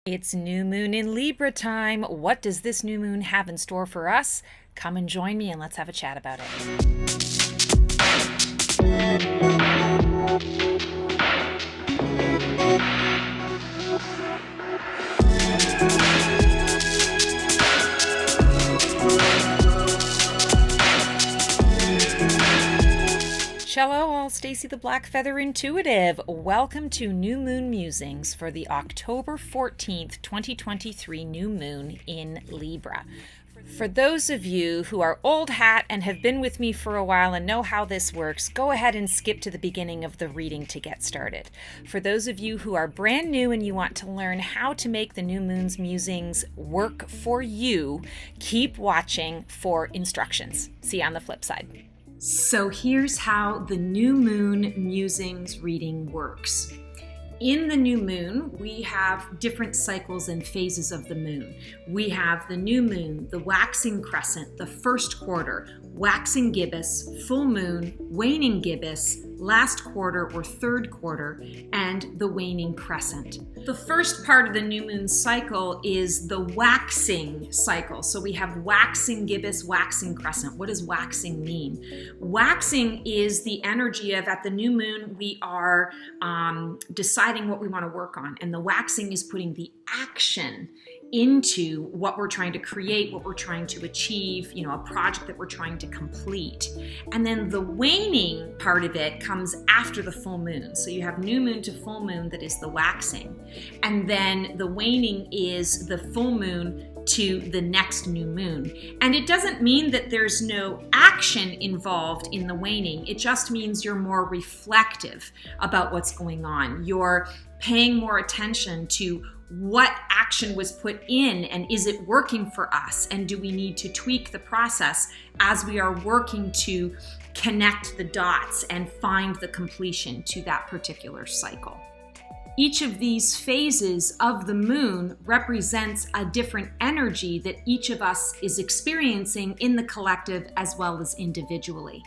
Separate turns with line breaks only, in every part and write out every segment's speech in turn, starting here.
It's new moon in Libra time. What does this new moon have in store for us? Come and join me and let's have a chat about it. Hello, all. Stacey the Black Feather Intuitive. Welcome to New Moon Musings for the October 14th, 2023 new moon in Libra. For those of you who are old hat and have been with me for a while and know how this works, go ahead and skip to the beginning of the reading to get started. For those of you who are brand new and you want to learn how to make the new moon's musings work for you, keep watching for instructions. See you on the flip side. So here's how the new moon musings reading works. In the new moon, we have different cycles and phases of the moon. We have the new moon, the waxing crescent, the first quarter, waxing gibbous, full moon, waning gibbous, last quarter or third quarter, and the waning crescent. The first part of the new moon cycle is the waxing cycle. So we have waxing gibbous, waxing crescent. What does waxing mean? Waxing is the energy of, at the new moon, we are deciding what we want to work on. And the waxing is putting the action into what we're trying to create, what we're trying to achieve, a project that we're trying to complete. And then the waning part of it comes after the full moon. So you have new moon to full moon, that is the waxing. And then the waning is the full moon to the next new moon. And it doesn't mean that there's no action involved in the waning. It just means you're more reflective about what's going on. You're paying more attention to what action was put in and is it working for us, and do we need to tweak the process as we are working to connect the dots and find the completion to that particular cycle. Each of these phases of the moon represents a different energy that each of us is experiencing in the collective as well as individually.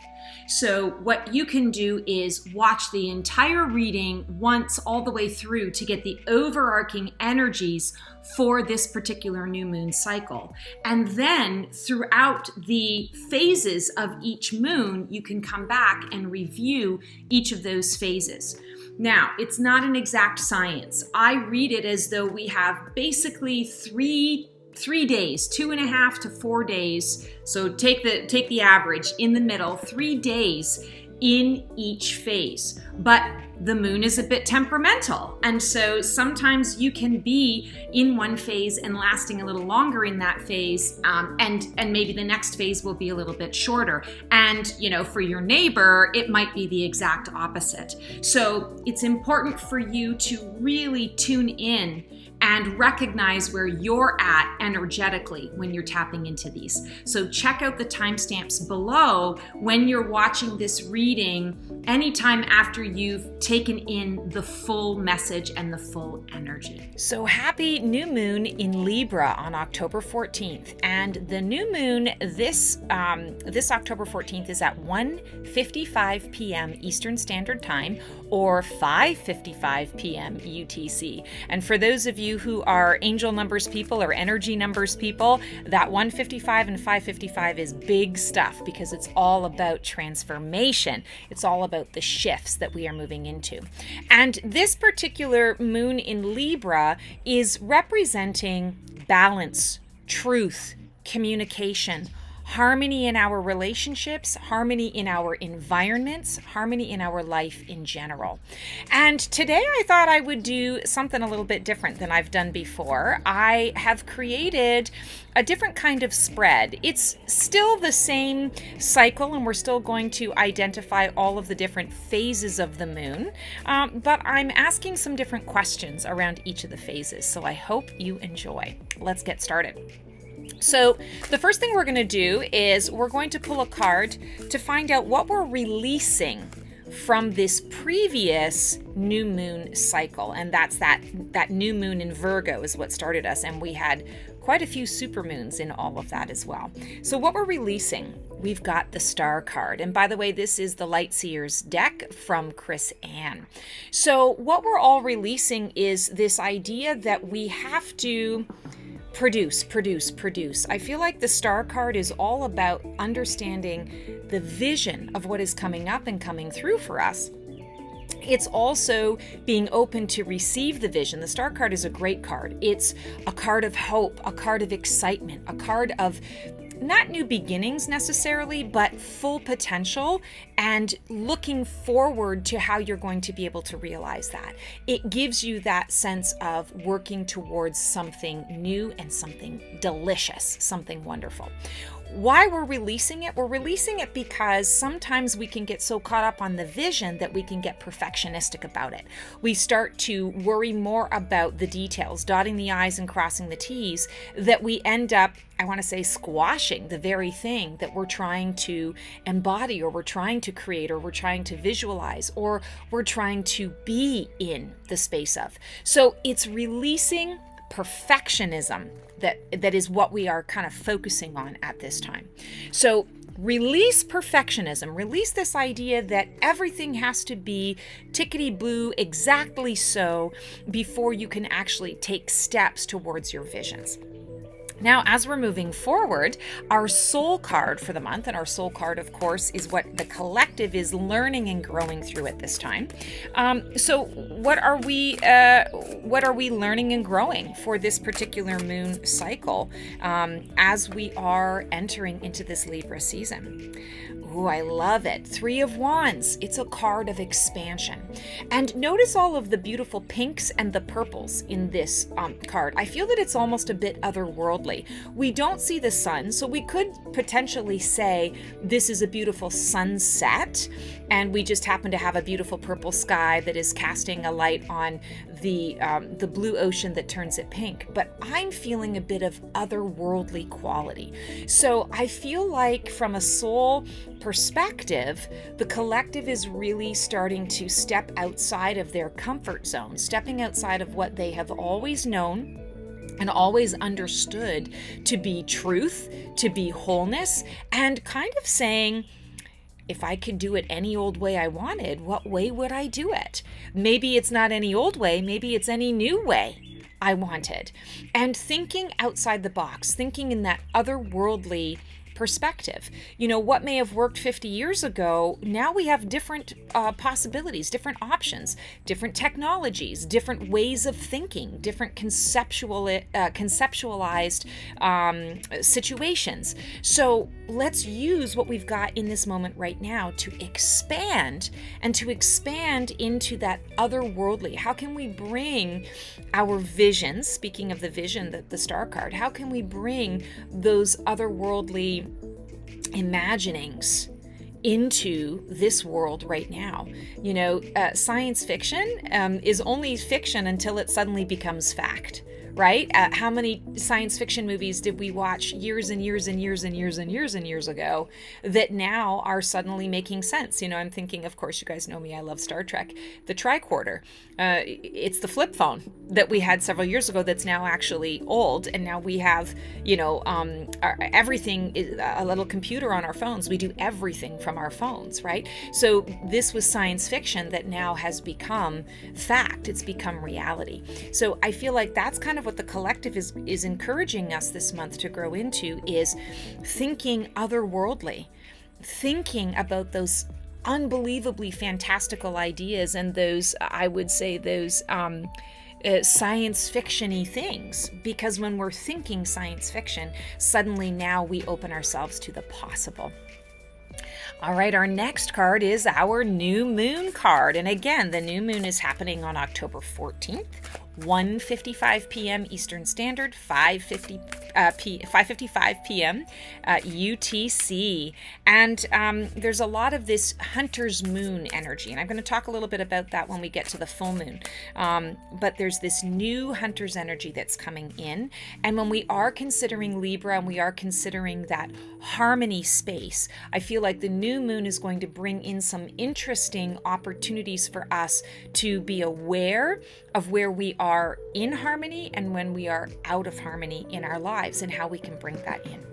So what you can do is watch the entire reading once all the way through to get the overarching energies for this particular new moon cycle. And then throughout the phases of each moon, you can come back and review each of those phases. Now, it's not an exact science. I read it as though we have basically three days, 2.5 to 4 days. So take the average in the middle, 3 days in each phase. But the moon is a bit temperamental. And so sometimes you can be in one phase and lasting a little longer in that phase. And maybe the next phase will be a little bit shorter. And, for your neighbor, it might be the exact opposite. So it's important for you to really tune in and recognize where you're at energetically when you're tapping into these. So check out the timestamps below when you're watching this reading, anytime after you've taken in the full message and the full energy. So happy new moon in Libra on October 14th. And the new moon this October 14th is at 1:55 p.m. Eastern Standard Time or 5:55 p.m. UTC. And for those of you who are angel numbers people or energy numbers people, that 1:55 and 5:55 is big stuff because it's all about transformation. It's all about the shifts that we are moving into. And this particular moon in Libra is representing balance, truth, communication, harmony in our relationships, harmony in our environments, harmony in our life in general. And today I thought I would do something a little bit different than I've done before. I have created a different kind of spread. It's still the same cycle and we're still going to identify all of the different phases of the moon, but I'm asking some different questions around each of the phases. So I hope you enjoy. Let's get started. So the first thing we're going to do is we're going to pull a card to find out what we're releasing from this previous new moon cycle. And that's that new moon in Virgo is what started us. And we had quite a few supermoons in all of that as well. So what we're releasing, we've got the Star card. And by the way, this is the Lightseers deck from Chris Ann. So what we're all releasing is this idea that we have to produce. I feel like the Star card is all about understanding the vision of what is coming up and coming through for us. It's also being open to receive the vision. The Star card is a great card. It's a card of hope, a card of excitement, a card of not new beginnings necessarily, but full potential and looking forward to how you're going to be able to realize that. It gives you that sense of working towards something new and something delicious, something wonderful. Why we're releasing it? We're releasing it because sometimes we can get so caught up on the vision that we can get perfectionistic about it. We start to worry more about the details, dotting the I's and crossing the T's, that we end up, I want to say, squashing the very thing that we're trying to embody, or we're trying to create, or we're trying to visualize, or we're trying to be in the space of. So it's releasing perfectionism that is what we are kind of focusing on at this time. So release perfectionism, release this idea that everything has to be tickety-boo, exactly so, before you can actually take steps towards your visions. Now, as we're moving forward, our soul card for the month, and our soul card, of course, is what the collective is learning and growing through at this time. So what are we learning and growing for this particular moon cycle as we are entering into this Libra season? Ooh, I love it. 3 of Wands. It's a card of expansion. And notice all of the beautiful pinks and the purples in this card. I feel that it's almost a bit otherworldly. We don't see the sun, so we could potentially say this is a beautiful sunset, and we just happen to have a beautiful purple sky that is casting a light on the blue ocean that turns it pink. But I'm feeling a bit of otherworldly quality. So I feel like from a soul perspective, the collective is really starting to step outside of their comfort zone, stepping outside of what they have always known and always understood to be truth, to be wholeness, and kind of saying, if I could do it any old way I wanted, what way would I do it? Maybe it's not any old way, maybe it's any new way I wanted. And thinking outside the box, thinking in that otherworldly perspective. You know, what may have worked 50 years ago, now we have different possibilities, different options, different technologies, different ways of thinking, different conceptualized situations. So let's use what we've got in this moment right now to expand, and to expand into that otherworldly. How can we bring our visions, speaking of the vision, the Star card, how can we bring those otherworldly imaginings into this world right now? You know, science fiction is only fiction until it suddenly becomes fact, right? How many science fiction movies did we watch years and years and years and years and years and years ago that now are suddenly making sense? You know, I'm thinking, of course, you guys know me, I love Star Trek. The tricorder, it's the flip phone that we had several years ago that's now actually old, and now we have, you know, everything is a little computer on our phones. We do everything from our phones, right? So this was science fiction that now has become fact. It's become reality. So I feel like that's kind of what the collective is encouraging us this month to grow into, is thinking otherworldly, thinking about those unbelievably fantastical ideas and those, I would say, those science fiction-y things, because when we're thinking science fiction, suddenly now we open ourselves to the possible. All right, our next card is our new moon card. And again, the new moon is happening on October 14th, 1:55 p.m. Eastern Standard, 5:50 5:55 p.m. UTC, and there's a lot of this hunter's moon energy, and I'm going to talk a little bit about that when we get to the full moon. But there's this new hunter's energy that's coming in, and when we are considering Libra and we are considering that harmony space, I feel like the new moon is going to bring in some interesting opportunities for us to be aware of where we are in harmony and when we are out of harmony in our lives and how we can bring that in.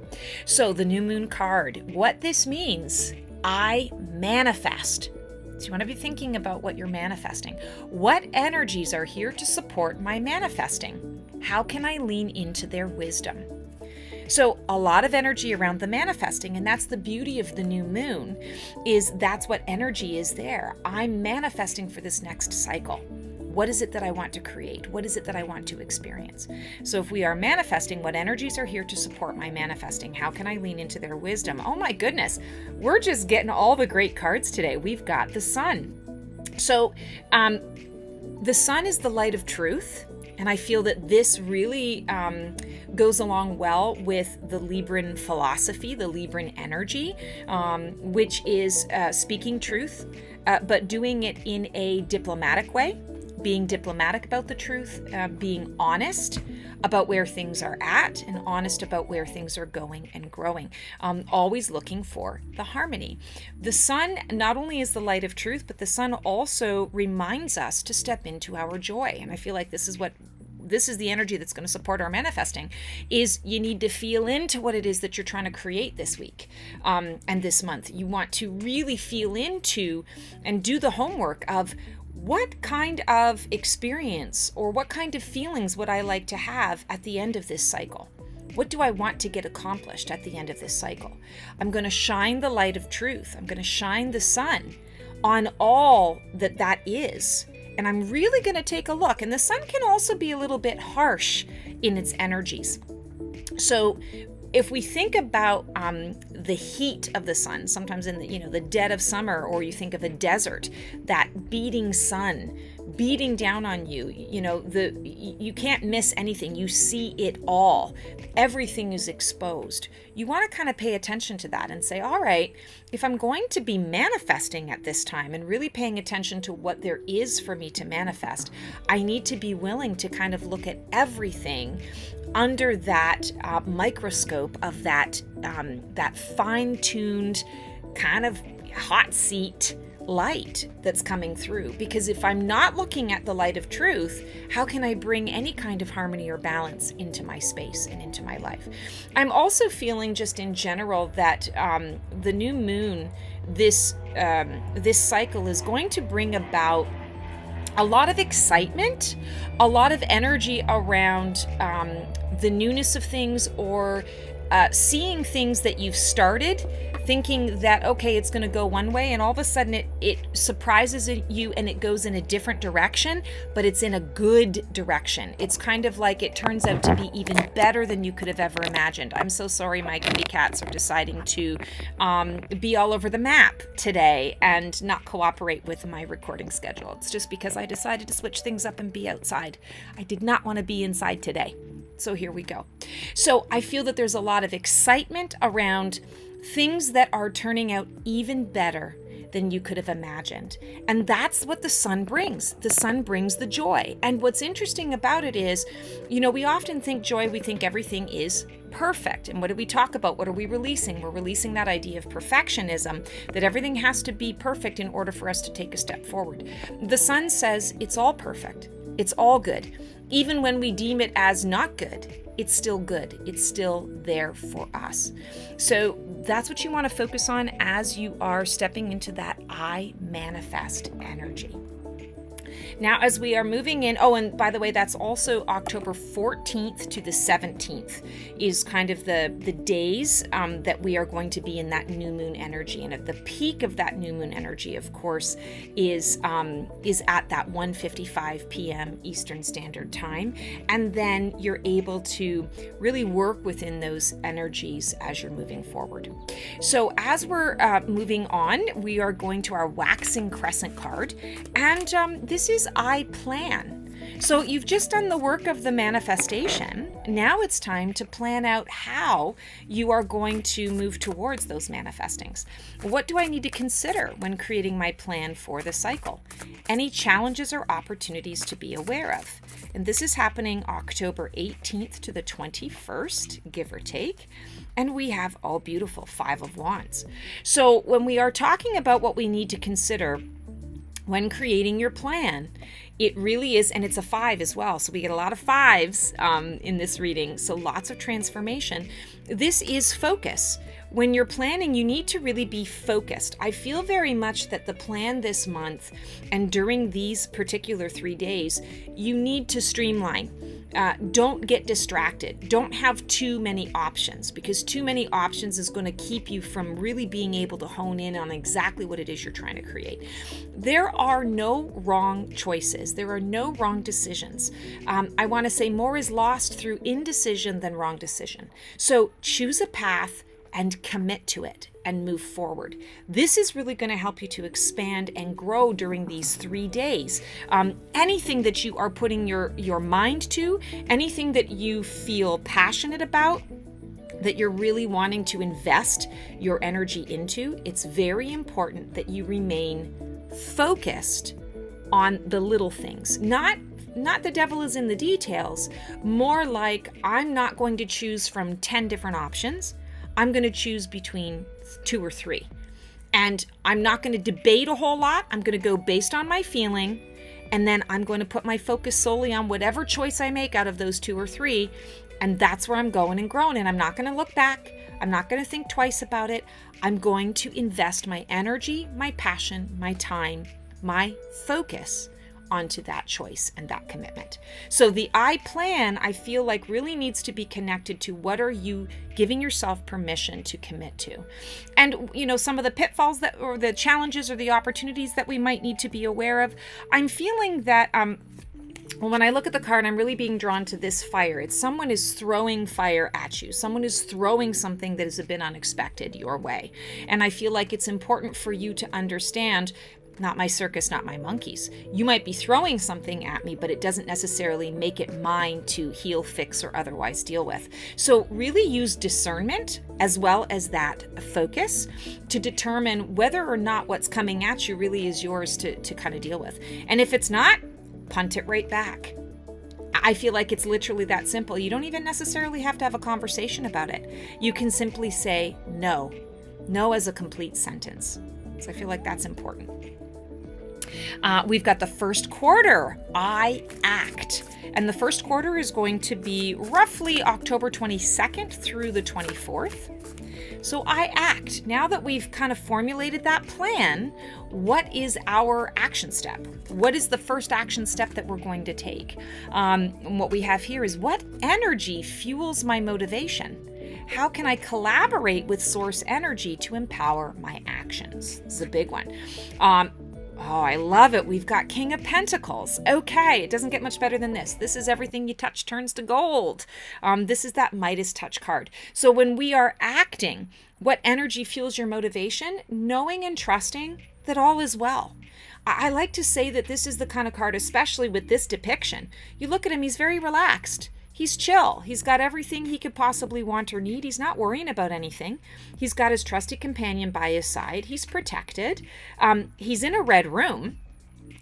So the new moon card, what this means, I manifest. So you want to be thinking about what you're manifesting. What energies are here to support my manifesting? How can I lean into their wisdom? So a lot of energy around the manifesting, and that's the beauty of the new moon, is that's what energy is there. I'm manifesting for this next cycle. What is it that I want to create? What is it that I want to experience? So if we are manifesting, what energies are here to support my manifesting? How can I lean into their wisdom? Oh my goodness, we're just getting all the great cards today. We've got the sun. So the sun is the light of truth. And I feel that this really goes along well with the Libran philosophy, the Libran energy, which is speaking truth, but doing it in a diplomatic way, being diplomatic about the truth, being honest about where things are at and honest about where things are going and growing, always looking for the harmony. The sun not only is the light of truth, but the sun also reminds us to step into our joy. And I feel like this is the energy that's going to support our manifesting, is you need to feel into what it is that you're trying to create this week and this month. You want to really feel into and do the homework of what kind of experience or what kind of feelings would I like to have at the end of this cycle? What do I want to get accomplished at the end of this cycle? I'm going to shine the light of truth. I'm going to shine the sun on all that is. And I'm really going to take a look. And the sun can also be a little bit harsh in its energies. So if we think about the heat of the sun, sometimes in the dead of summer, or you think of a desert, that beating sun beating down on you, you can't miss anything. You see it all. Everything is exposed. You want to kind of pay attention to that and say, all right, if I'm going to be manifesting at this time and really paying attention to what there is for me to manifest, I need to be willing to kind of look at everything under that microscope of that fine-tuned kind of hot seat light that's coming through. Because if I'm not looking at the light of truth, how can I bring any kind of harmony or balance into my space and into my life? I'm also feeling just in general that the new moon, this cycle is going to bring about a lot of excitement, a lot of energy around the newness of things, or seeing things that you've started, thinking that, okay, it's going to go one way, and all of a sudden it surprises you and it goes in a different direction, but it's in a good direction. It's kind of like it turns out to be even better than you could have ever imagined. I'm so sorry my kitty cats are deciding to be all over the map today and not cooperate with my recording schedule. It's just because I decided to switch things up and be outside. I did not want to be inside today. So here we go. So I feel that there's a lot of excitement around things that are turning out even better than you could have imagined. And that's what the sun brings. The sun brings the joy. And what's interesting about it is, we often think joy, we think everything is perfect. And what do we talk about? What are we releasing? We're releasing that idea of perfectionism, that everything has to be perfect in order for us to take a step forward. The sun says it's all perfect. It's all good. Even when we deem it as not good, it's still good. It's still there for us. So that's what you want to focus on as you are stepping into that I manifest energy. Now, as we are moving in, and by the way, that's also October 14th to the 17th is kind of the days that we are going to be in that new moon energy. And at the peak of that new moon energy, of course, is at that 1:55 p.m. Eastern Standard Time. And then you're able to really work within those energies as you're moving forward. So as we're moving on, we are going to our waxing crescent card. And this is I plan. So you've just done the work of the manifestation. Now it's time to plan out how you are going to move towards those manifestings. What do I need to consider when creating my plan for the cycle? Any challenges or opportunities to be aware of? And this is happening October 18th to the 21st, give or take. And we have all beautiful 5 of Wands. So when we are talking about what we need to consider when creating your plan, it really is, and it's a 5 as well. So we get a lot of 5s in this reading. So lots of transformation. This is focus. When you're planning, you need to really be focused. I feel very much that the plan this month and during these particular 3 days, you need to streamline. Don't get distracted. Don't have too many options, because too many options is going to keep you from really being able to hone in on exactly what it is you're trying to create. There are no wrong choices. There are no wrong decisions. I want to say more is lost through indecision than wrong decision. So choose a path and commit to it and move forward. This is really going to help you to expand and grow during these 3 days. Anything that you are putting your mind to, anything that you feel passionate about, that you're really wanting to invest your energy into, it's very important that you remain focused on the little things. Not the devil is in the details, more like I'm not going to choose from 10 different options. I'm going to choose between 2 or 3. And I'm not going to debate a whole lot. I'm going to go based on my feeling. And then I'm going to put my focus solely on whatever choice I make out of those 2 or 3. And that's where I'm going and growing. And I'm not going to look back. I'm not going to think twice about it. I'm going to invest my energy, my passion, my time, my focus onto that choice and that commitment. So the I plan, I feel like, really needs to be connected to what are you giving yourself permission to commit to. And, some of the pitfalls or the challenges or the opportunities that we might need to be aware of. I'm feeling that, when I look at the card, I'm really being drawn to this fire. It's someone is throwing fire at you. Someone is throwing something that is a bit unexpected your way. And I feel like it's important for you to understand, not my circus, not my monkeys. You might be throwing something at me, but it doesn't necessarily make it mine to heal, fix, or otherwise deal with. So really use discernment as well as that focus to determine whether or not what's coming at you really is yours to kind of deal with. And if it's not, punt it right back. I feel like it's literally that simple. You don't even necessarily have to have a conversation about it. You can simply say no. No as a complete sentence. So I feel like that's important. We've got the first quarter, I act. And the first quarter is going to be roughly October 22nd through the 24th. So I act. Now that we've kind of formulated that plan, what is our action step? What is the first action step that we're going to take? And what we have here is, what energy fuels my motivation? How can I collaborate with source energy to empower my actions? This is a big one. Oh, I love it. We've got King of Pentacles. Okay, it doesn't get much better than this. This is everything you touch turns to gold. This is that Midas touch card. So when we are acting, what energy fuels your motivation? Knowing and trusting that all is well. I like to say that this is the kind of card, especially with this depiction. You look at him, he's very relaxed. He's chill. He's got everything he could possibly want or need. He's not worrying about anything. He's got his trusted companion by his side. He's protected. He's in a red room.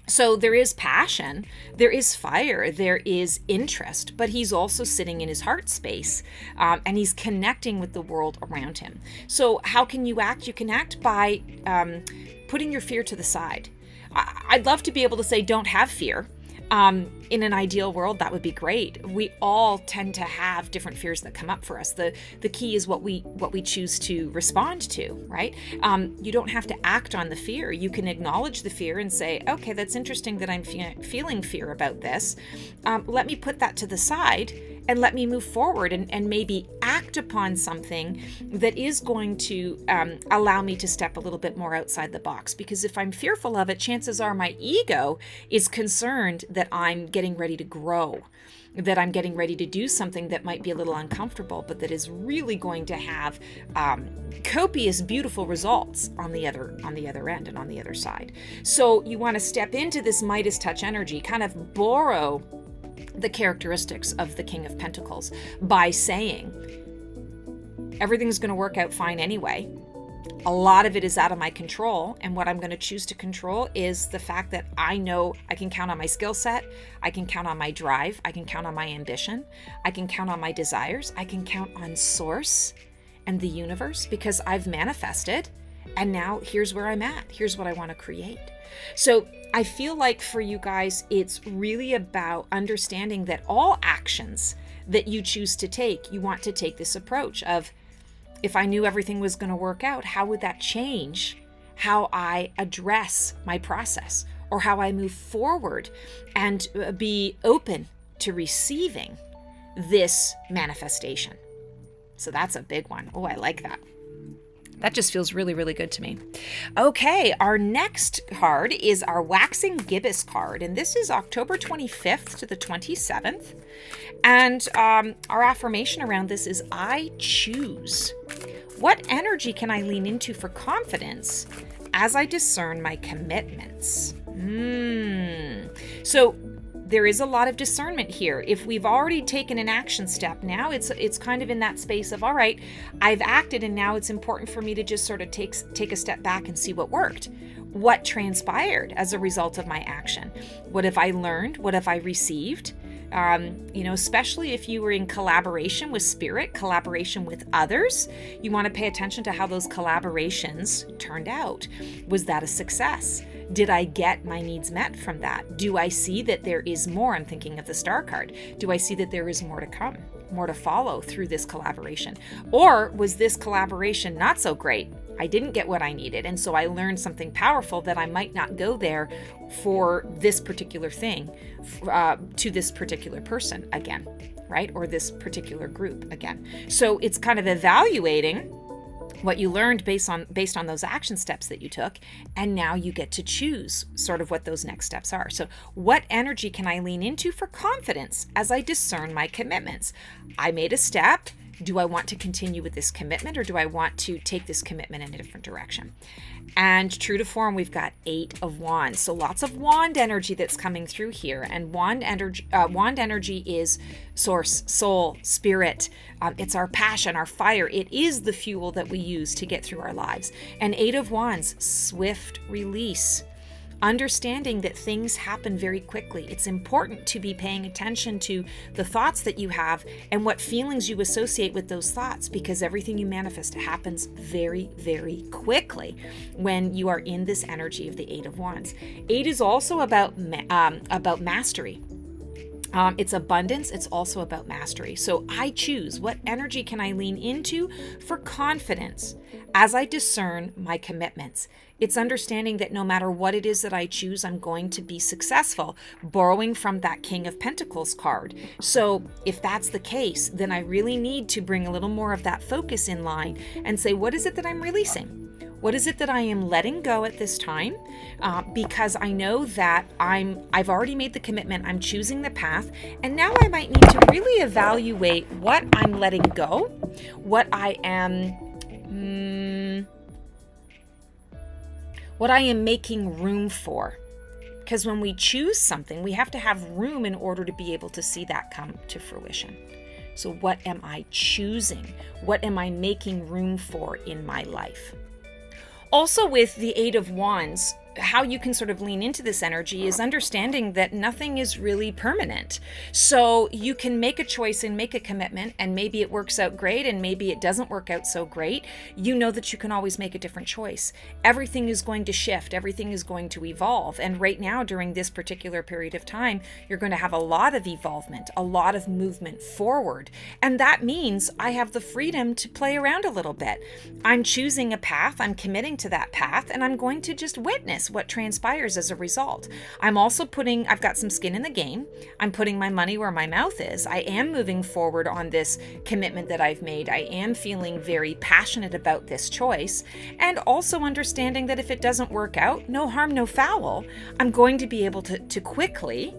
So there is passion, there is fire, there is interest, but he's also sitting in his heart space, and he's connecting with the world around him. So how can you act? You can act by putting your fear to the side. I'd love to be able to say, don't have fear. In an ideal world, that would be great. We all tend to have different fears that come up for us. The key is what we choose to respond to, right? You don't have to act on the fear. You can acknowledge the fear and say, okay, that's interesting that I'm feeling fear about this. Let me put that to the side and let me move forward and maybe act upon something that is going to allow me to step a little bit more outside the box. Because if I'm fearful of it, chances are my ego is concerned that I'm getting ready to grow, that I'm getting ready to do something that might be a little uncomfortable, but that is really going to have copious, beautiful results on the other end and on the other side. So you want to step into this Midas touch energy, kind of borrow the characteristics of the King of Pentacles by saying, everything's going to work out fine anyway. A lot of it is out of my control, and what I'm going to choose to control is the fact that I know I can count on my skill set, I can count on my drive, I can count on my ambition, I can count on my desires, I can count on Source and the universe, because I've manifested, and now here's where I'm at. Here's what I want to create. So I feel like for you guys, it's really about understanding that all actions that you choose to take, you want to take this approach of, if I knew everything was going to work out, how would that change how I address my process, or how I move forward and be open to receiving this manifestation? So that's a big one. Oh, I like that. That just feels really, really good to me. Okay, our next card is our Waxing Gibbous card, and this is October 25th to the 27th. And our affirmation around this is, I choose. What energy can I lean into for confidence as I discern my commitments? So there is a lot of discernment here. If we've already taken an action step, now it's kind of in that space of, all right, I've acted, and now it's important for me to just sort of take a step back and see what worked. What transpired as a result of my action? What have I learned? What have I received? Especially if you were in collaboration with spirit, collaboration with others, you want to pay attention to how those collaborations turned out. Was that a success? Did I get my needs met from that? Do I see that there is more? I'm thinking of the Star card. Do I see that there is more to come, more to follow through this collaboration? Or was this collaboration not so great? I didn't get what I needed, and so I learned something powerful that I might not go there for this particular thing, to this particular person again, right? Or this particular group again. So it's kind of evaluating what you learned based on those action steps that you took, and now you get to choose sort of what those next steps are. So what energy can I lean into for confidence as I discern my commitments? I made a step. Do I want to continue with this commitment, or do I want to take this commitment in a different direction? And true to form, we've got 8 of Wands. So lots of wand energy that's coming through here. And wand energy is source, soul, spirit. It's our passion, our fire. It is the fuel that we use to get through our lives. And 8 of Wands, swift release. Understanding that things happen very quickly. It's important to be paying attention to the thoughts that you have and what feelings you associate with those thoughts, because everything you manifest happens very, very quickly when you are in this energy of the 8 of Wands. 8 is also about mastery. It's abundance. It's also about mastery. So I choose. What energy can I lean into for confidence as I discern my commitments? It's understanding that no matter what it is that I choose, I'm going to be successful, borrowing from that King of Pentacles card. So if that's the case, then I really need to bring a little more of that focus in line and say, what is it that I'm releasing? What is it that I am letting go at this time? Because I know that I've already made the commitment, I'm choosing the path, and now I might need to really evaluate what I'm letting go, what I am making room for. Because when we choose something, we have to have room in order to be able to see that come to fruition. So what am I choosing? What am I making room for in my life? Also with the 8 of Wands, how you can sort of lean into this energy is understanding that nothing is really permanent. So you can make a choice and make a commitment, and maybe it works out great and maybe it doesn't work out so great. You know that you can always make a different choice. Everything is going to shift. Everything is going to evolve. And right now, during this particular period of time, you're going to have a lot of evolvement, a lot of movement forward. And that means I have the freedom to play around a little bit. I'm choosing a path. I'm committing to that path, and I'm going to just witness what transpires as a result. I've got some skin in the game. I'm putting my money where my mouth is. I am moving forward on this commitment that I've made. I am feeling very passionate about this choice, and also understanding that if it doesn't work out, no harm, no foul. I'm going to be able to quickly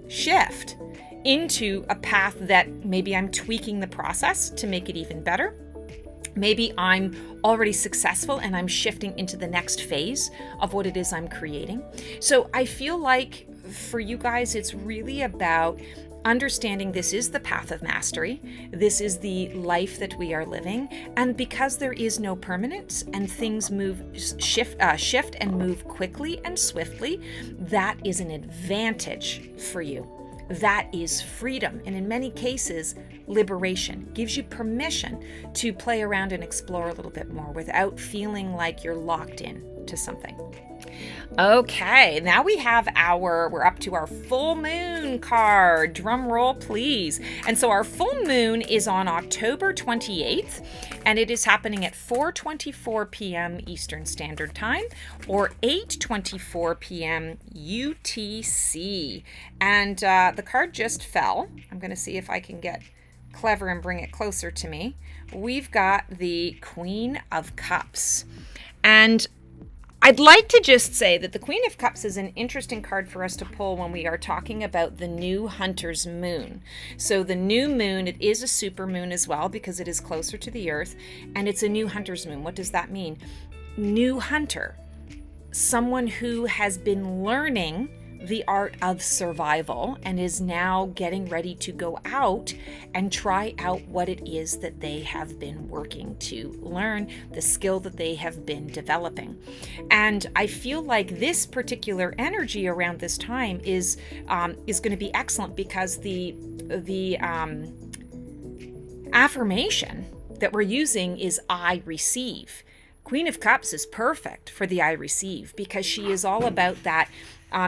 shift into a path that maybe I'm tweaking the process to make it even better. Maybe I'm already successful and I'm shifting into the next phase of what it is I'm creating. So I feel like for you guys, it's really about understanding this is the path of mastery, this is the life that we are living, and because there is no permanence and things shift and move quickly and swiftly, that is an advantage for you. That is freedom, and in many cases, liberation. Gives you permission to play around and explore a little bit more without feeling like you're locked in to something. Okay, now we're up to our full moon card. Drum roll, please. And so our full moon is on October 28th, and it is happening at 4:24 p.m. Eastern Standard Time or 8:24 p.m. UTC. And the card just fell. I'm going to see if I can get clever and bring it closer to me. We've got the Queen of Cups. And I'd like to just say that the Queen of Cups is an interesting card for us to pull when we are talking about the new Hunter's Moon. So the new moon, it is a super moon as well because it is closer to the Earth, and it's a new Hunter's Moon. What does that mean? New hunter, someone who has been learning the art of survival and is now getting ready to go out and try out what it is that they have been working to learn, the skill that they have been developing. And I feel like this particular energy around this time is going to be excellent because the affirmation that we're using is I receive. Queen of Cups is perfect for the I receive because she is all about that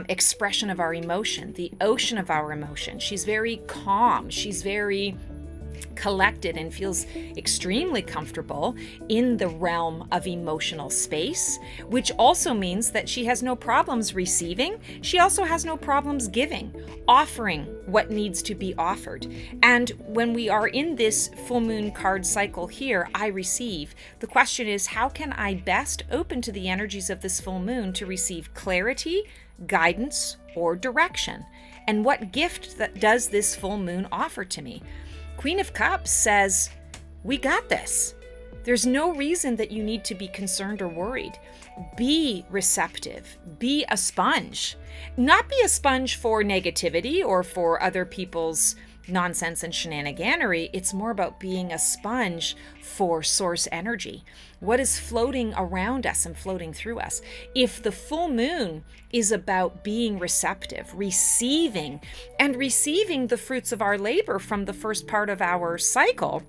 expression of our emotion, the ocean of our emotion. She's very calm. She's very collected and feels extremely comfortable in the realm of emotional space, which also means that she has no problems receiving. She also has no problems giving, offering what needs to be offered. And when we are in this full moon card cycle here, I receive, the question is, how can I best open to the energies of this full moon to receive clarity, guidance, or direction? And what gift does this full moon offer to me? Queen of Cups says, we got this. There's no reason that you need to be concerned or worried. Be receptive. Be a sponge. Not be a sponge for negativity or for other people's nonsense and shenaniganery. It's more about being a sponge for source energy. What is floating around us and floating through us? If the full moon is about being receptive, receiving the fruits of our labor from the first part of our cycle,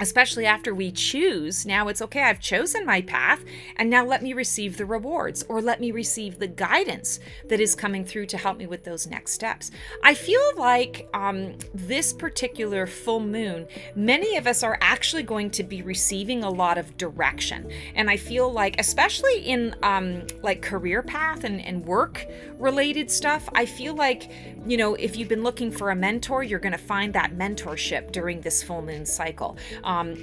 especially after we choose, now it's okay, I've chosen my path, and now let me receive the rewards, or let me receive the guidance that is coming through to help me with those next steps. I feel like this particular full moon, many of us are actually going to be receiving a lot of direction. And I feel like, especially in like career path and work related stuff, I feel like, you know, if you've been looking for a mentor, you're going to find that mentorship during this full moon cycle.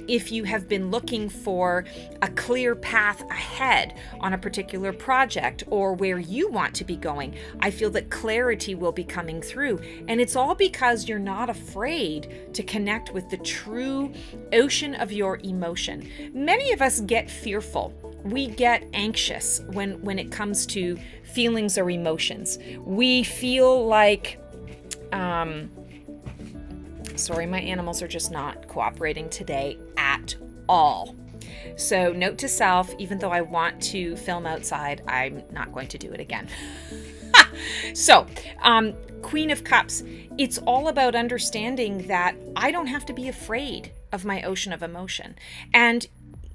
If you have been looking for a clear path ahead on a particular project or where you want to be going, I feel that clarity will be coming through. And it's all because you're not afraid to connect with the true ocean of your emotion. Many of us get fearful. We get anxious when it comes to feelings or emotions. We feel like, sorry, my animals are just not cooperating today at all. So note to self, even though I want to film outside, I'm not going to do it again. So, Queen of Cups, it's all about understanding that I don't have to be afraid of my ocean of emotion. And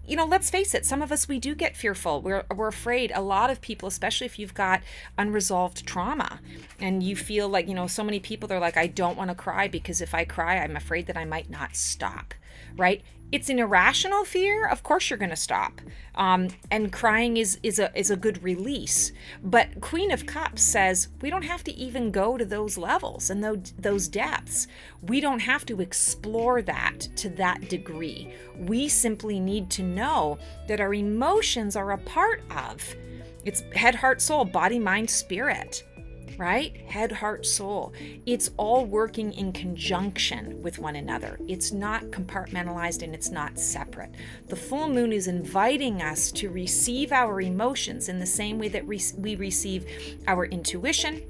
you know, let's face it, some of us, we do get fearful. We're afraid. A lot of people, especially if you've got unresolved trauma and you feel like, you know, so many people, they're like, I don't want to cry because if I cry, I'm afraid that I might not stop, right? It's an irrational fear. Of course you're going to stop. And crying is a good release. But Queen of Cups says we don't have to even go to those levels and those depths. We don't have to explore that to that degree. We simply need to know that our emotions are a part of. It's head, heart, soul, body, mind, spirit. Right? Head, heart, soul. It's all working in conjunction with one another. It's not compartmentalized and it's not separate. The full moon is inviting us to receive our emotions in the same way that we receive our intuition,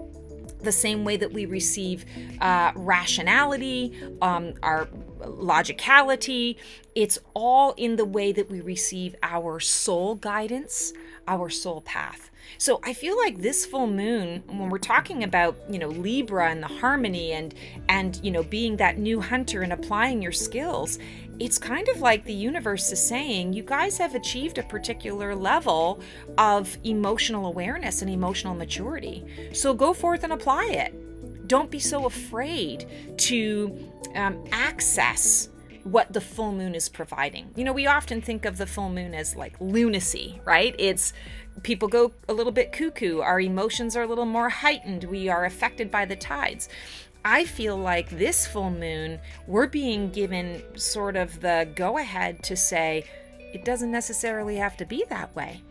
the same way that we receive rationality, our logicality. It's all in the way that we receive our soul guidance, our soul path. So I feel like this full moon, when we're talking about, Libra and the harmony and being that new hunter and applying your skills, it's kind of like the universe is saying, you guys have achieved a particular level of emotional awareness and emotional maturity. So go forth and apply it. Don't be so afraid to access what the full moon is providing. We often think of the full moon as like lunacy, right? It's people go a little bit cuckoo. Our emotions are a little more heightened. We are affected by the tides. I feel like this full moon, we're being given sort of the go-ahead to say, it doesn't necessarily have to be that way.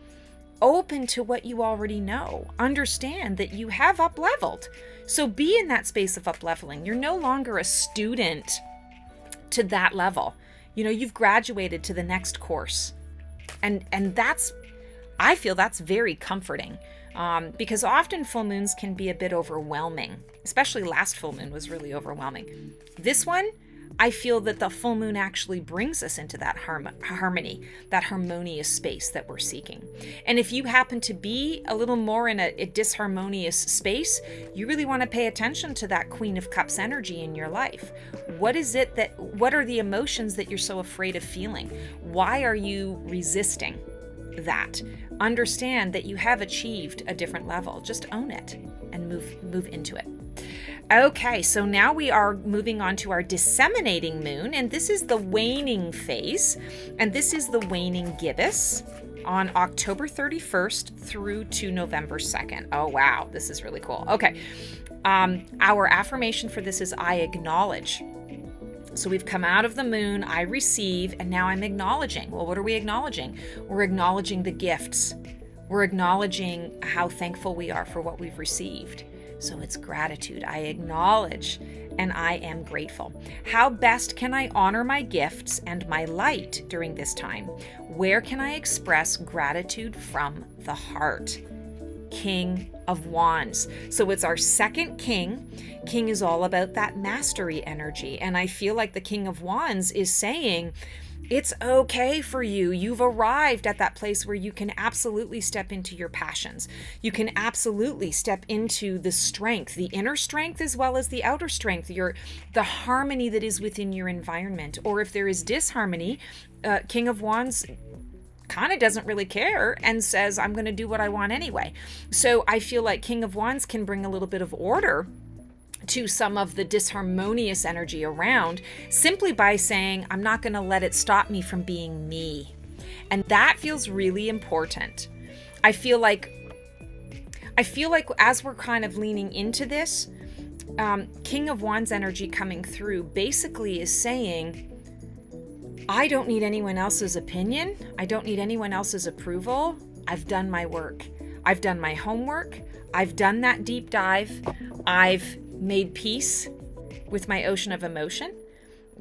Open to what you already know. Understand that you have up-leveled. So be in that space of up-leveling. You're no longer a student to that level. You've graduated to the next course. And that's, I feel that's very comforting. Because often full moons can be a bit overwhelming, especially last full moon was really overwhelming. This one, I feel that the full moon actually brings us into that harmony, that harmonious space that we're seeking. And if you happen to be a little more in a disharmonious space, you really want to pay attention to that Queen of Cups energy in your life. What are the emotions that you're so afraid of feeling? Why are you resisting that? Understand that you have achieved a different level. Just own it and move into it. Okay, so now we are moving on to our disseminating moon, and this is the waning phase, and this is the waning gibbous on October 31st through to November 2nd. Oh, wow, this is really cool. Okay, our affirmation for this is I acknowledge. So we've come out of the moon, I receive, and now I'm acknowledging. Well, what are we acknowledging? We're acknowledging the gifts. We're acknowledging how thankful we are for what we've received. So it's gratitude. I acknowledge and I am grateful. How best can I honor my gifts and my light during this time? Where can I express gratitude from the heart? King of Wands. So it's our second king. King is all about that mastery energy. And I feel like the King of Wands is saying, it's okay for you. You've arrived at that place where you can absolutely step into your passions. You can absolutely step into the strength, the inner strength as well as the outer strength, the harmony that is within your environment. Or if there is disharmony, King of Wands kind of doesn't really care and says, I'm going to do what I want anyway. So I feel like King of Wands can bring a little bit of order to some of the disharmonious energy around simply by saying, I'm not going to let it stop me from being me. And that feels really important. I feel like as we're kind of leaning into this, King of Wands energy coming through basically is saying, I don't need anyone else's opinion. I don't need anyone else's approval. I've done my work. I've done my homework. I've done that deep dive. I've made peace with my ocean of emotion.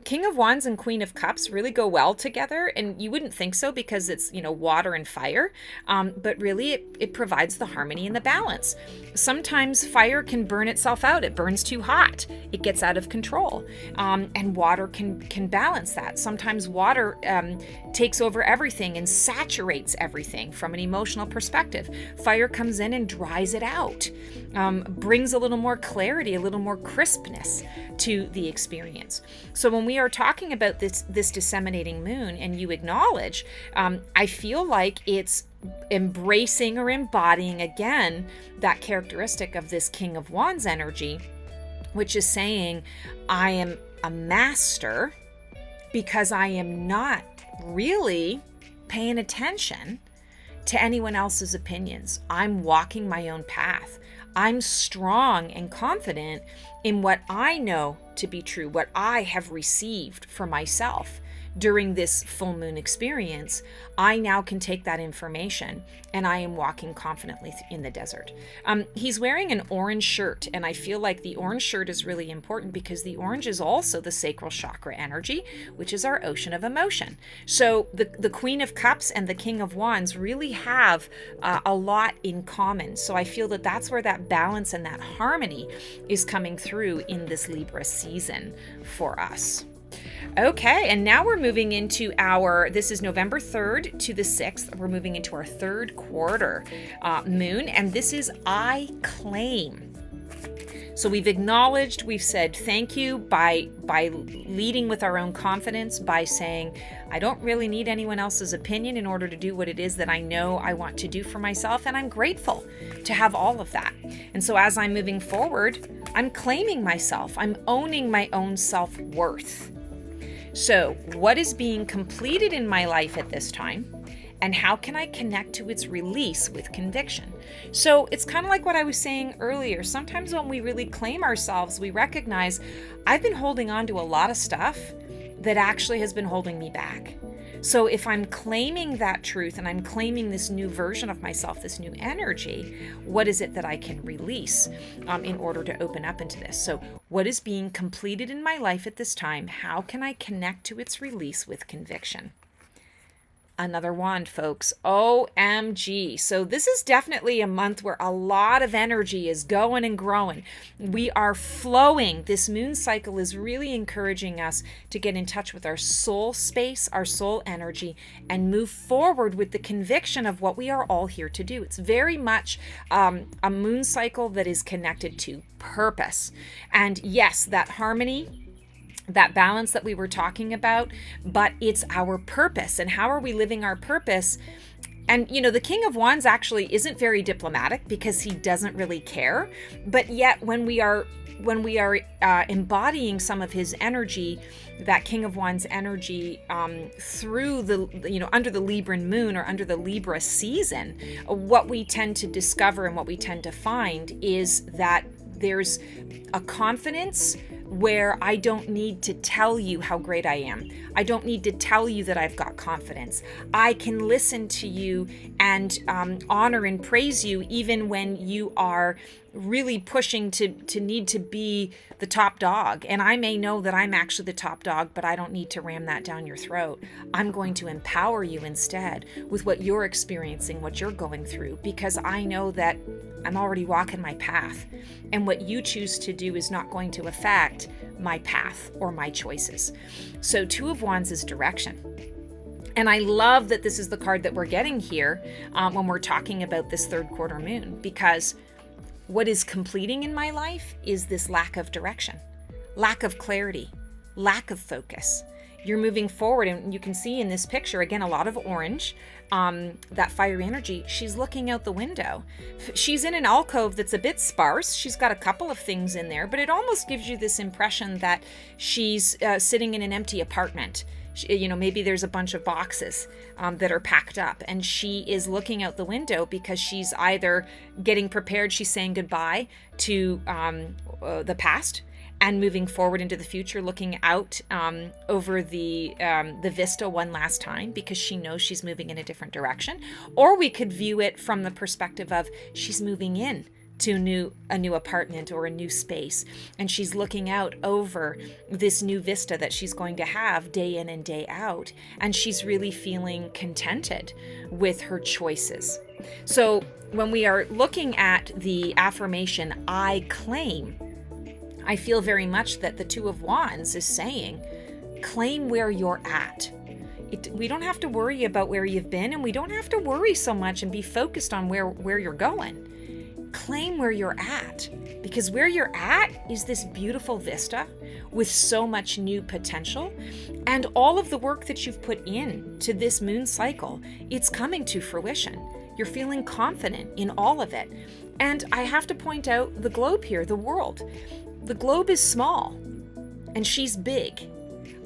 King of Wands and Queen of Cups really go well together, and you wouldn't think so because it's, water and fire, but really it provides the harmony and the balance. Sometimes fire can burn itself out. It burns too hot. It gets out of control, and water can balance that. Sometimes water takes over everything and saturates everything from an emotional perspective. Fire comes in and dries it out, brings a little more clarity, a little more crispness to the experience. So when we are talking about this disseminating moon and you acknowledge, I feel like it's embracing or embodying again that characteristic of this King of Wands energy, which is saying, I am a master because I am not really paying attention to anyone else's opinions. I'm walking my own path. I'm strong and confident in what I know to be true, what I have received for myself. during this full moon experience, I now can take that information and I am walking confidently in the desert. He's wearing an orange shirt, and I feel like the orange shirt is really important because the orange is also the sacral chakra energy, which is our ocean of emotion. So the Queen of Cups and the King of Wands really have a lot in common. So I feel that that's where that balance and that harmony is coming through in this Libra season for us. Okay, and now we're moving into this is November 3rd to the 6th. We're moving into our third quarter moon, and this is I Claim. So we've acknowledged, we've said thank you by leading with our own confidence, by saying, I don't really need anyone else's opinion in order to do what it is that I know I want to do for myself, and I'm grateful to have all of that. And so as I'm moving forward, I'm claiming myself. I'm owning my own self-worth. So what is being completed in my life at this time, and how can I connect to its release with conviction? So it's kind of like what I was saying earlier. Sometimes when we really claim ourselves, we recognize I've been holding on to a lot of stuff that actually has been holding me back. So if I'm claiming that truth and I'm claiming this new version of myself, this new energy, what is it that I can release in order to open up into this? So what is being completed in my life at this time? How can I connect to its release with conviction? Another wand, folks. OMG. So this is definitely a month where a lot of energy is going and growing. We are flowing. This moon cycle is really encouraging us to get in touch with our soul space, our soul energy, and move forward with the conviction of what we are all here to do. It's very much a moon cycle that is connected to purpose. And yes, that harmony, that balance that we were talking about, but it's our purpose. And how are we living our purpose? And, you know, the King of Wands actually isn't very diplomatic because he doesn't really care. But yet when we are embodying some of his energy, that King of Wands energy, through under the Libran moon or under the Libra season, what we tend to discover and what we tend to find is that there's a confidence where I don't need to tell you how great I am. I don't need to tell you that I've got confidence. I can listen to you and honor and praise you even when you are really pushing to need to be the top dog. And I may know that I'm actually the top dog, but I don't need to ram that down your throat. I'm going to empower you instead with what you're experiencing, what you're going through, because I know that I'm already walking my path. And what you choose to do is not going to affect my path or my choices. So Two of Wands is direction. And I love that this is the card that we're getting here when we're talking about this third quarter moon, because what is completing in my life is this lack of direction, lack of clarity, lack of focus. You're moving forward, and you can see in this picture, again, a lot of orange, that fiery energy. She's looking out the window. She's in an alcove that's a bit sparse. She's got a couple of things in there, but it almost gives you this impression that she's sitting in an empty apartment. Maybe there's a bunch of boxes that are packed up, and she is looking out the window because she's either getting prepared, she's saying goodbye to the past and moving forward into the future, looking out over the vista one last time because she knows she's moving in a different direction. Or we could view it from the perspective of she's moving in to a new apartment or a new space, and she's looking out over this new vista that she's going to have day in and day out, and she's really feeling contented with her choices. So when we are looking at the affirmation, I claim, I feel very much that the Two of Wands is saying, claim where you're at. We don't have to worry about where you've been, and we don't have to worry so much and be focused on where you're going. Claim where you're at, because where you're at is this beautiful vista with so much new potential, and all of the work that you've put in to this moon cycle, it's coming to fruition. You're feeling confident in all of it. And I have to point out the globe here, the world. The globe is small and she's big.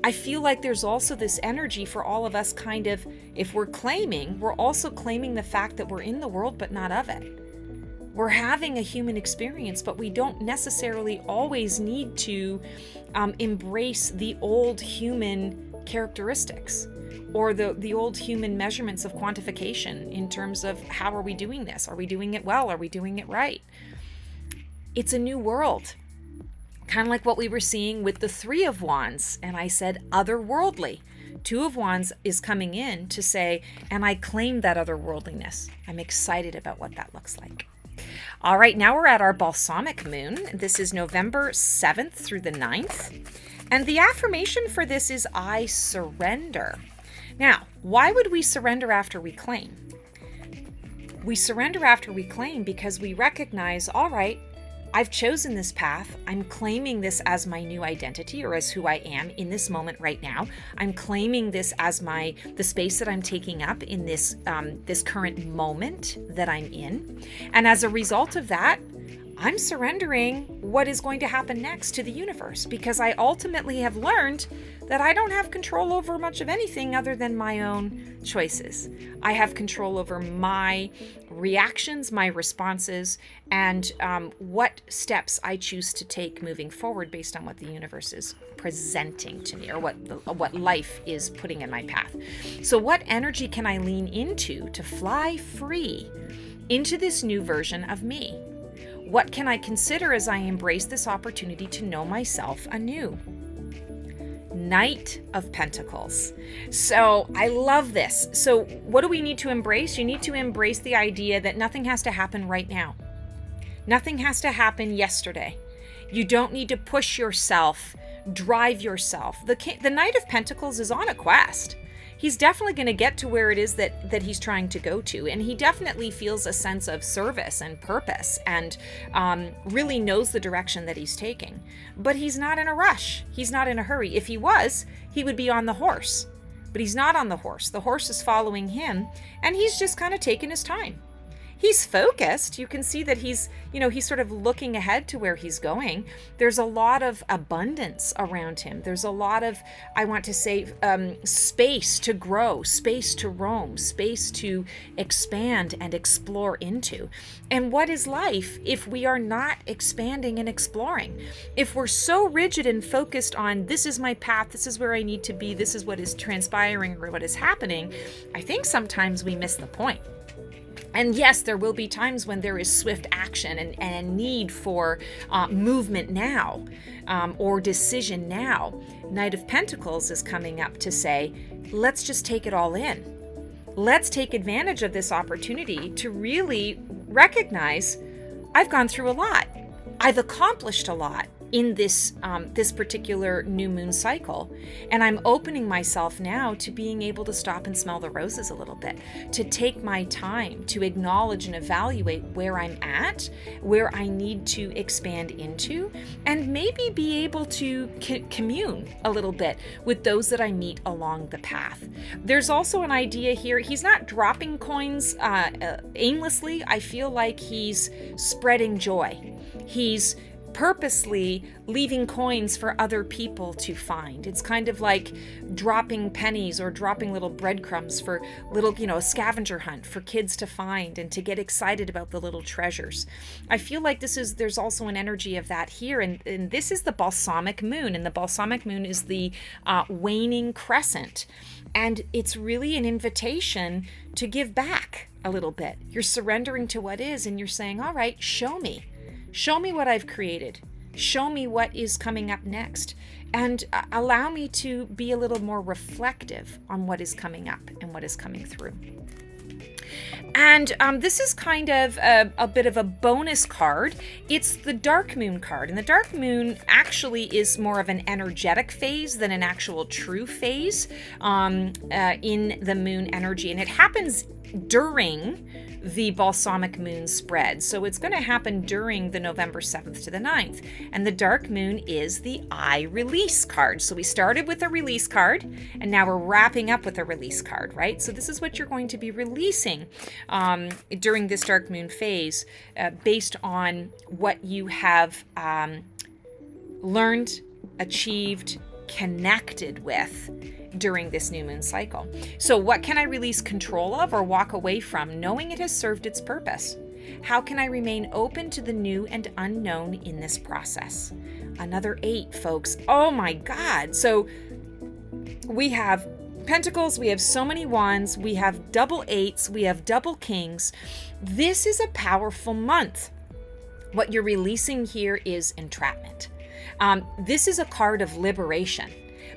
I feel like there's also this energy for all of us, kind of, if we're claiming, we're also claiming the fact that we're in the world but not of it. We're having a human experience, but we don't necessarily always need to embrace the old human characteristics or the old human measurements of quantification in terms of how are we doing this? Are we doing it well? Are we doing it right? It's a new world, kind of like what we were seeing with the Three of Wands. And I said otherworldly. Two of Wands is coming in to say, and I claim that otherworldliness. I'm excited about what that looks like. All right, now we're at our Balsamic moon. This is November 7th through the 9th. And the affirmation for this is, I surrender. Now, why would we surrender after we claim? We surrender after we claim because we recognize, all right, I've chosen this path. I'm claiming this as my new identity or as who I am in this moment right now. I'm claiming this as the space that I'm taking up in this current moment that I'm in. And as a result of that, I'm surrendering what is going to happen next to the universe because I ultimately have learned that I don't have control over much of anything other than my own choices. I have control over my reactions, my responses, and what steps I choose to take moving forward based on what the universe is presenting to me or what life is putting in my path. So what energy can I lean into to fly free into this new version of me? What can I consider as I embrace this opportunity to know myself anew? Knight of Pentacles. So I love this. So what do we need to embrace? You need to embrace the idea that nothing has to happen right now. Nothing has to happen yesterday. You don't need to push yourself, drive yourself. The Knight of Pentacles is on a quest. He's definitely going to get to where it is that he's trying to go to. And he definitely feels a sense of service and purpose and really knows the direction that he's taking. But he's not in a rush. He's not in a hurry. If he was, he would be on the horse. But he's not on the horse. The horse is following him, and he's just kind of taking his time. He's focused. You can see that he's sort of looking ahead to where he's going. There's a lot of abundance around him. There's a lot of, I want to say, space to grow, space to roam, space to expand and explore into. And what is life if we are not expanding and exploring? If we're so rigid and focused on this is my path, this is where I need to be, this is what is transpiring or what is happening, I think sometimes we miss the point. And yes, there will be times when there is swift action and a need for movement now or decision now. Knight of Pentacles is coming up to say, let's just take it all in. Let's take advantage of this opportunity to really recognize I've gone through a lot. I've accomplished a lot in this particular new moon cycle. And I'm opening myself now to being able to stop and smell the roses a little bit, to take my time to acknowledge and evaluate where I'm at, where I need to expand into, and maybe be able to commune a little bit with those that I meet along the path. There's also an idea here. He's not dropping coins aimlessly. I feel like he's spreading joy. He's purposely leaving coins for other people to find. It's kind of like dropping pennies or dropping little breadcrumbs for little, a scavenger hunt for kids to find and to get excited about the little treasures. I feel like there's also an energy of that here. And this is the Balsamic moon, and the Balsamic moon is the waning crescent. And it's really an invitation to give back a little bit. You're surrendering to what is, and you're saying, all right, show me. Show me what I've created. Show me what is coming up next. And allow me to be a little more reflective on what is coming up and what is coming through. And this is kind of a bit of a bonus card. It's the Dark Moon card. And the Dark Moon actually is more of an energetic phase than an actual true phase in the moon energy. And it happens during the Balsamic moon spread. So it's going to happen during the November 7th to the 9th. And the Dark Moon is the I Release card. So we started with a release card, and now we're wrapping up with a release card, right? So this is what you're going to be releasing during this Dark Moon phase based on what you have learned, achieved, connected with during this new moon cycle. So what can I release control of or walk away from, knowing it has served its purpose? How can I remain open to the new and unknown in this process? Another 8, folks. Oh my God. So we have Pentacles, we have so many Wands, we have double eights, we have double kings. This is a powerful month. What you're releasing here is entrapment. This is a card of liberation,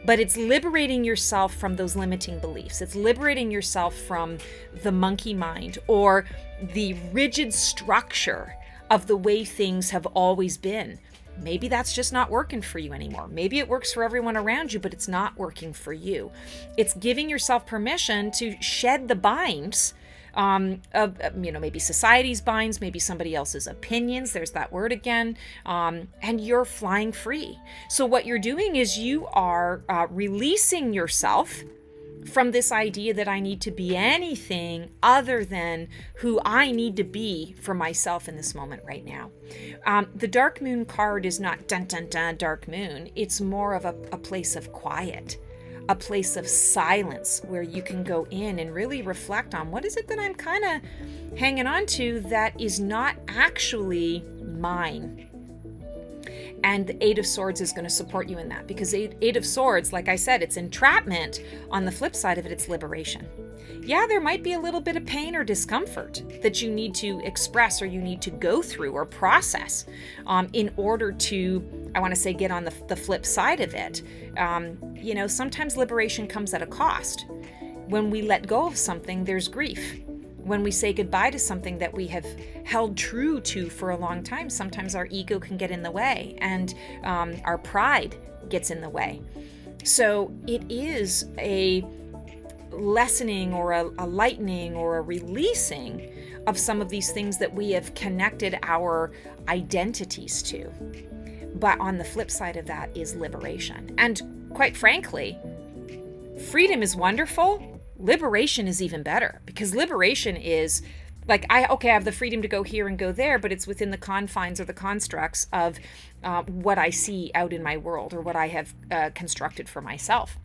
but it's liberating yourself from those limiting beliefs. It's liberating yourself from the monkey mind or the rigid structure of the way things have always been. Maybe that's just not working for you anymore. Maybe it works for everyone around you, but it's not working for you. It's giving yourself permission to shed the binds of maybe society's binds, maybe somebody else's opinions. There's that word again. And you're flying free. So what you're doing is you are releasing yourself from this idea that I need to be anything other than who I need to be for myself in this moment right now. The Dark Moon card is not dun dun dun dark moon. It's more of a place of quiet, a place of silence where you can go in and really reflect on what is it that I'm kind of hanging on to that is not actually mine. And the Eight of Swords is going to support you in that, because Eight of Swords, like I said, it's entrapment. On the flip side of it, it's liberation. Yeah, there might be a little bit of pain or discomfort that you need to express or you need to go through or process in order to, I want to say, get on the flip side of it. Sometimes liberation comes at a cost. When we let go of something, there's grief. When we say goodbye to something that we have held true to for a long time, sometimes our ego can get in the way and our pride gets in the way. So it is a lessening or a lightening or a releasing of some of these things that we have connected our identities to. But on the flip side of that is liberation. And quite frankly, freedom is wonderful. Liberation is even better, because liberation is like, I have the freedom to go here and go there, but it's within the confines or the constructs of what I see out in my world or what I have constructed for myself.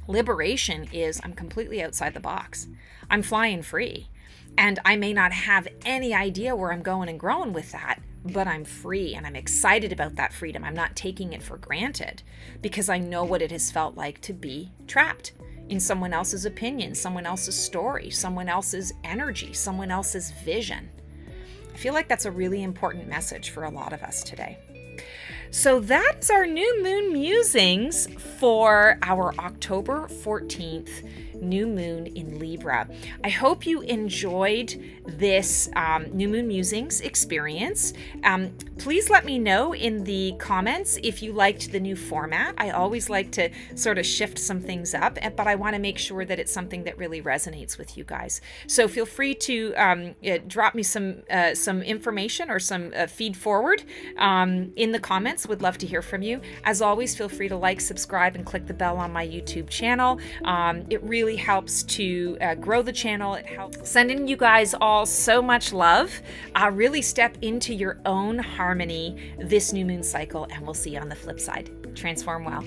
Liberation is I'm completely outside the box. I'm flying free. And I may not have any idea where I'm going and growing with that, but I'm free and I'm excited about that freedom. I'm not taking it for granted because I know what it has felt like to be trapped in someone else's opinion, someone else's story, someone else's energy, someone else's vision. I feel like that's a really important message for a lot of us today. So that's our new moon musings for our October 14th new moon in Libra. I hope you enjoyed this new moon musings experience. Please let me know in the comments if you liked the new format. I always like to sort of shift some things up, but I want to make sure that it's something that really resonates with you guys. So feel free to drop me some information or some feed forward in the comments. Would love to hear from you. As always, feel free to like, subscribe, and click the bell on my YouTube channel. It really helps to grow the channel. It helps sending you guys all so much love. Really step into your own harmony this new moon cycle, and we'll see you on the flip side. Transform well.